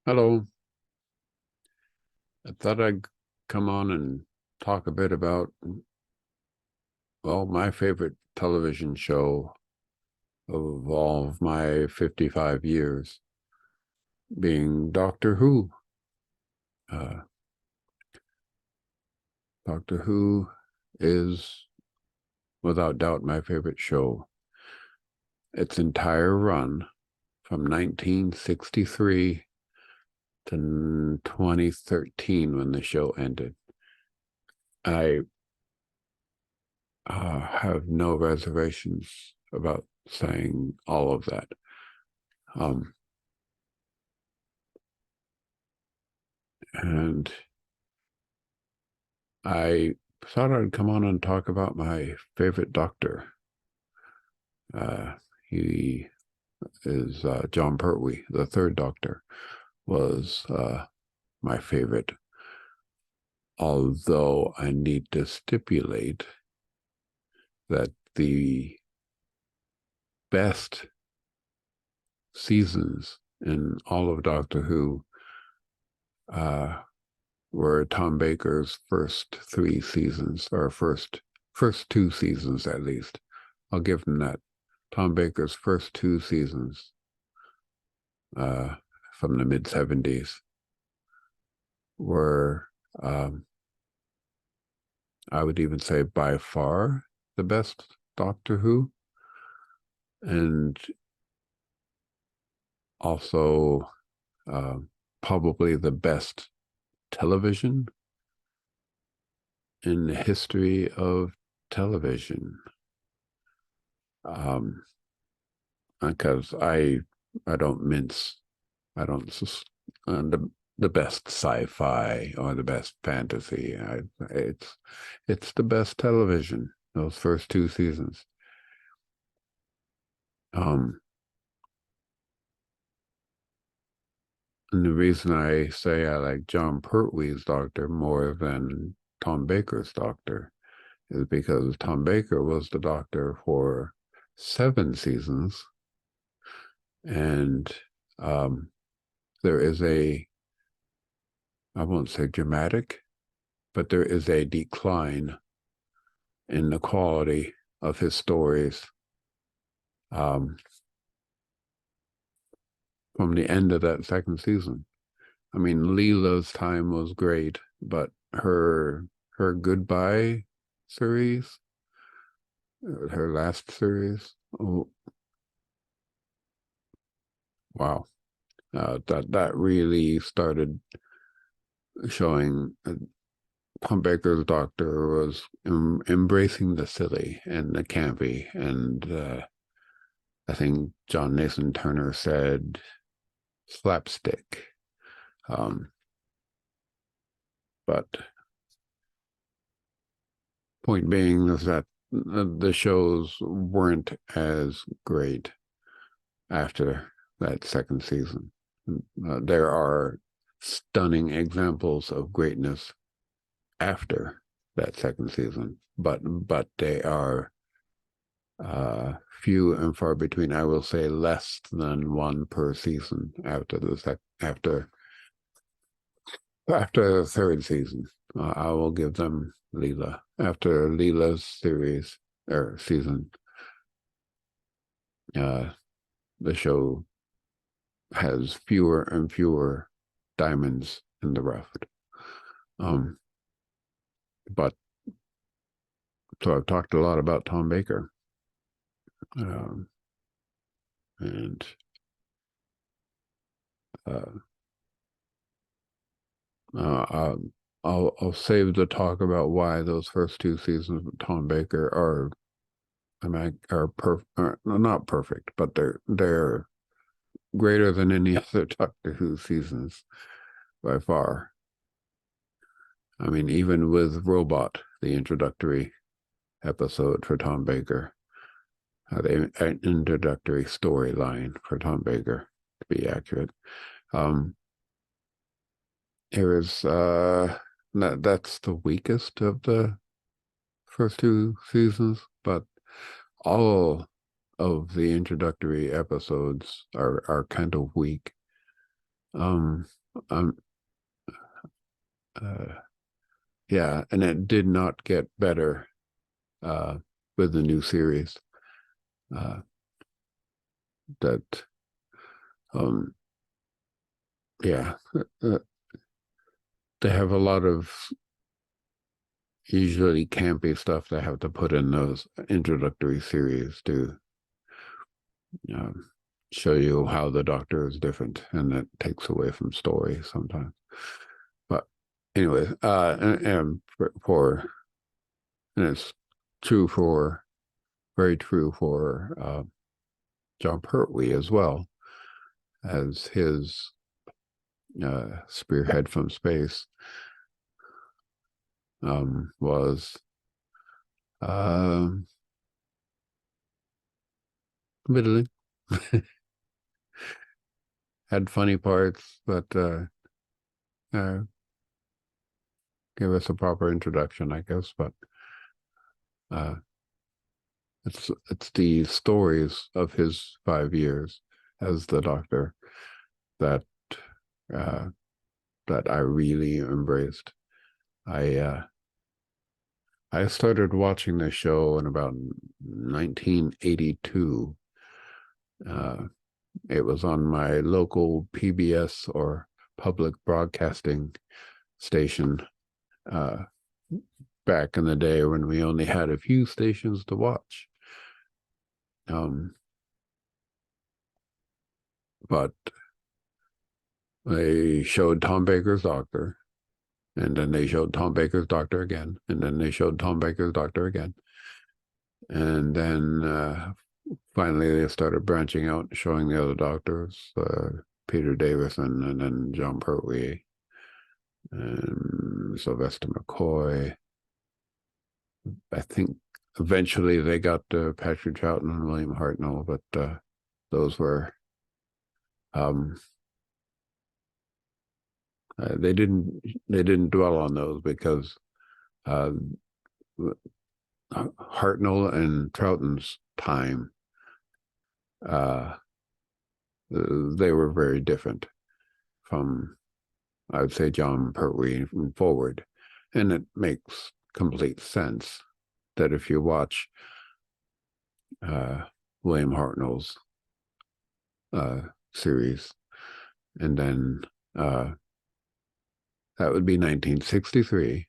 Hello. I thought I'd come on and talk a bit about, well, my favorite television show of all of my 55 years being Doctor Who. Uh, Doctor Who is without doubt my favorite show. Its entire run from 1963 to 2013 when the show ended. I have no reservations about saying all of that. Um, and I thought I'd come on and talk about my favorite doctor. Uh, he is John Pertwee, the third doctor, was my favorite. Although I need to stipulate that the best seasons in all of Doctor Who uh, were Tom Baker's first three seasons, or first two seasons at least. I'll give him that. Tom Baker's first two seasons uh, from the mid-70s were, um, I would even say, by far the best Doctor Who, and also uh, probably the best television in the history of television. Um, because I don't mince, I don't the best sci-fi or the best fantasy. It's the best television. Those first two seasons. Um, and the reason I say I like John Pertwee's Doctor more than Tom Baker's Doctor is because Tom Baker was the Doctor for 7 seasons, and um, there is I won't say dramatic, but there is a decline in the quality of his stories um, from the end of that second season. I mean, Leela's time was great, but her goodbye series, her last series, oh wow, that really started showing. Tom Baker's Doctor was embracing the silly and the campy, and I think John Nathan Turner said slapstick. Um, but point being is that the shows weren't as great after that second season. There are stunning examples of greatness after that second season, but they are few and far between. I will say less than one per season after the third season. I will give them Leela. After Leela's series or season, uh, the show has fewer and fewer diamonds in the rough. Um, but so I've talked a lot about Tom Baker, um, and uh, uh, I'll save the talk about why those first two seasons of Tom Baker are, I mean, are not perfect, but they're greater than any other Doctor Who seasons by far. I mean, even with Robot, the introductory episode for Tom Baker, an introductory storyline for Tom Baker, to be accurate. It was that's the weakest of the first two seasons, but all of the introductory episodes are kind of weak. Um, um, uh, yeah, and it did not get better uh, with the new series. Uh, that um, yeah, uh, they have a lot of usually campy stuff they have to put in those introductory series to um, show you how the Doctor is different, and that takes away from story sometimes. But anyway, and and it's true for very true for John Pertwee as well as his spearhead from space was um, middling. Had funny parts, but uh, gave us a proper introduction, I guess. But uh, it's the stories of his 5 years as the Doctor that uh, that I really embraced. I I started watching the show in about 1982. Uh, it was on my local PBS or public broadcasting station uh, back in the day when we only had a few stations to watch. Um, but they showed Tom Baker's Doctor, and then they showed Tom Baker's Doctor again, and then they showed Tom Baker's Doctor again. And then finally they started branching out, showing the other doctors, Peter Davison, and then John Pertwee, and Sylvester McCoy. I think eventually they got Patrick Troughton and William Hartnell, but those were um, they didn't dwell on those because uh, Hartnell and Troughton's time uh, they were very different from, I would say, John Pertwee forward. And it makes complete sense that if you watch uh, William Hartnell's uh, series, and then that would be 1963,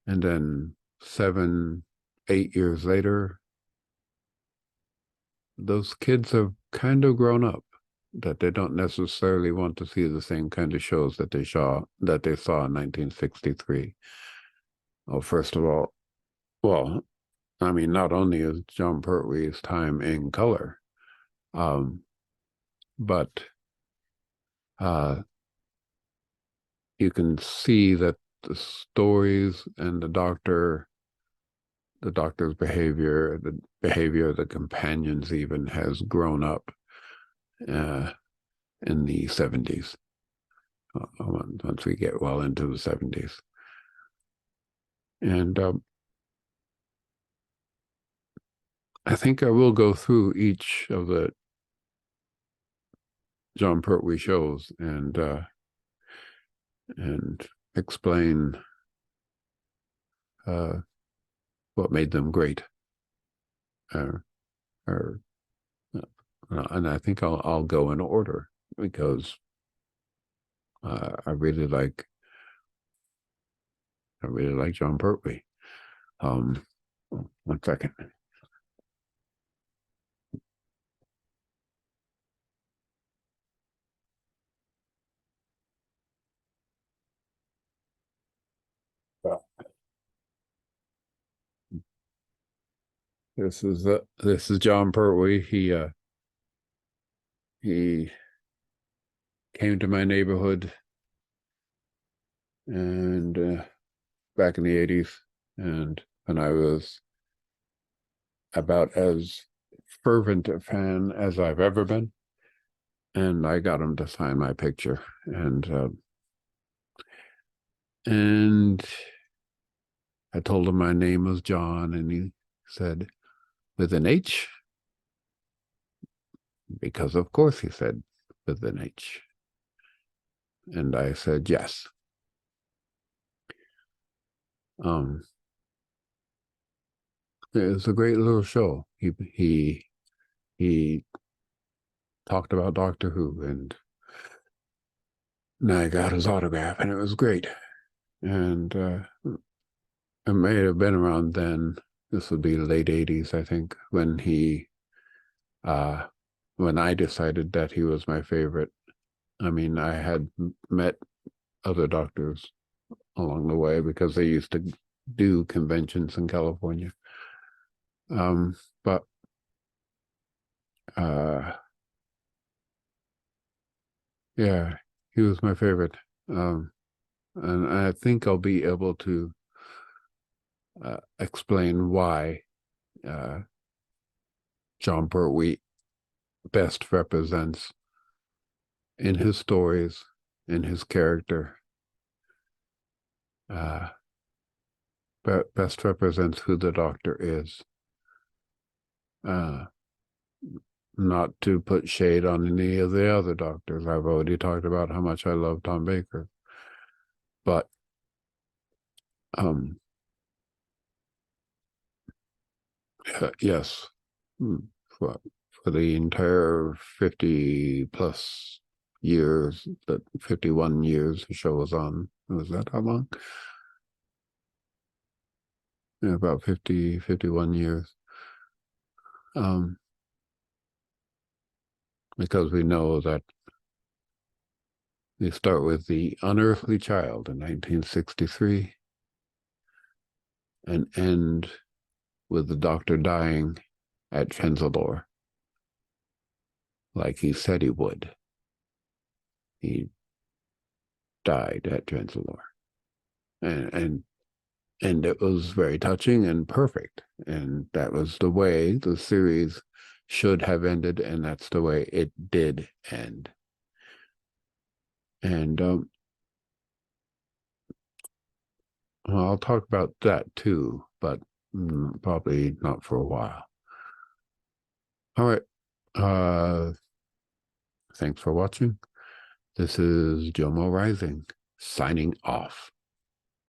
and then 7, 8 years later, those kids have kind of grown up, that they don't necessarily want to see the same kind of shows that they saw in 1963. Well, first of all, well, I mean, not only is John Pertwee's time in color, um, but you can see that the stories and the Doctor's behavior, the behavior of the companions even has grown up uh, in the 70s, once we get well into the 70s. And I think I will go through each of the John Pertwee shows and explain what made them great. Uh, or and I think I'll go in order because I really like John Pertwee. Um, 1 second. This is John Pertwee. He came to my neighborhood and back in the 80s, and when I was about as fervent a fan as I've ever been, and I got him to sign my picture, and I told him my name was John, and he said, "With an H?" Because of course he said with an H. And I said yes. Um, it was a great little show. He talked about Doctor Who, and I got his autograph, and it was great. And it may have been around then. This would be late '80s, I think, uh, when I decided that he was my favorite. I mean, I had met other doctors along the way because they used to do conventions in California. But uh, yeah, he was my favorite. And I think I'll be able to explain why uh, John Pertwee best represents in his stories, in his character, uh, best represents who the Doctor is. Uh, Not to put shade on any of the other doctors. I've already talked about how much I love Tom Baker. But um, yes, for, for the entire 50 plus years, that 51 years the show was on, was that how long? Yeah, about 51 years. Um, because we know that they start with The Unearthly Child in 1963 and end with the Doctor dying at Trenzalore, like he said he would. He died at Trenzalore, and and it was very touching and perfect. And that was the way the series should have ended, and that's the way it did end. And well, I'll talk about that too, but probably not for a while. All right. Thanks for watching. This is Jomo Rising signing off.